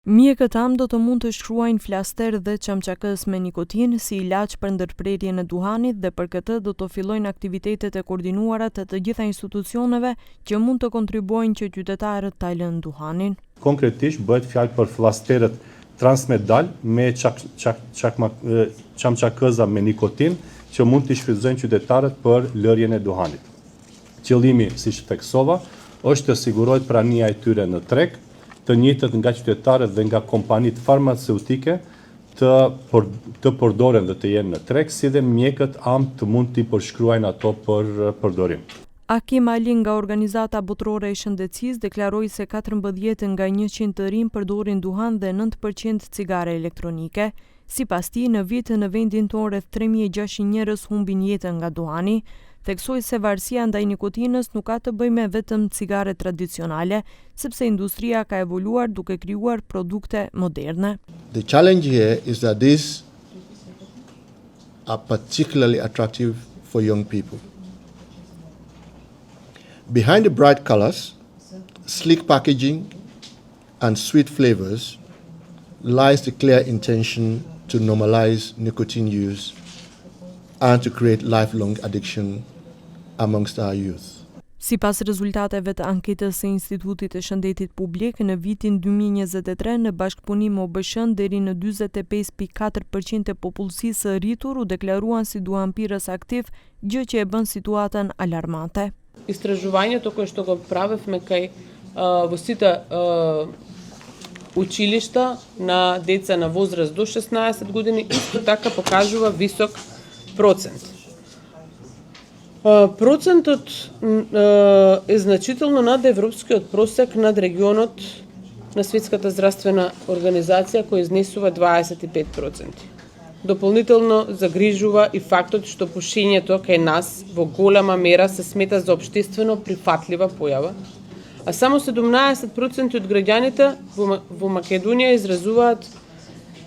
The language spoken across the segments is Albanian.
Mjekët do të mund të shkruajnë flaster dhe çamçakës me nikotinë si ilaç për ndërprerjen e duhanit dhe për këtë do të fillojnë aktivitetet e koordinuara të gjitha institucioneve që mund të kontribuojnë që qytetarët ta lënë duhanin. Konkretisht bëhet fjalë për flasterët transmedal me çamçakëza me nikotinë që mund të shfrytëzojnë qytetarët për lërjen e duhanit. Qëllimi, siç theksova, është të sigurohet prania e tyre në treg, të njëjtët nga qytetarët dhe nga kompanitë farmaceutike të përdoren dhe të jenë në treg, si dhe mjekët të mund t'i përshkruajnë ato për përdorim. Akim Ali nga Organizata Botërore e Shëndetësisë deklaroi se 14 nga 100 të rinj përdorin duhan dhe 9% cigare elektronike. Sipas tij, në vit në vendin tonë rreth 3600 njerëz humbin jetën nga duhani. Theksoi se varësia ndaj nikotinës nuk ka të bëjë me vetëm cigare tradicionale, sepse industria ka evoluar duke krijuar produkte moderne. The challenge here is that these are particularly attractive for young people. Behind the bright colors, sleek packaging, and sweet flavors lies the clear intention to normalize nicotine use and to create lifelong addiction amongst our youth. Sipas rezultateve të anketës së Institutit të Shëndetit Publik, në vitin 2023 në bashkëpunim me OBSH-n deri në 45.4% e popullsisë së rritur u deklaruan si duhanpirës aktiv, gjë që e bën situatën alarmante. Истражувањето кое што го правевме кај во сите училишта на деца на возраст до 16 години исто така покажува висок процент. Процентот е значително над европскиот просек над регионот на Светската здравствена организација кој изнесува 25%. Дополнително загрижува и фактот што пушењето кај нас во голема мера се смета за општествено прифатлива појава, а само 17% од граѓаните во Македонија изразуваат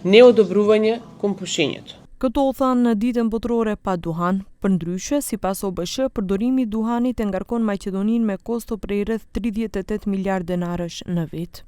неодобрување кон пушењето. Këto u thanë në ditën botërore pa duhan. Përndryshe, sipas OBSH, përdorimi i duhanit e ngarkon Maqedoninë me kosto prej rreth 38 miliardë denarësh në vit.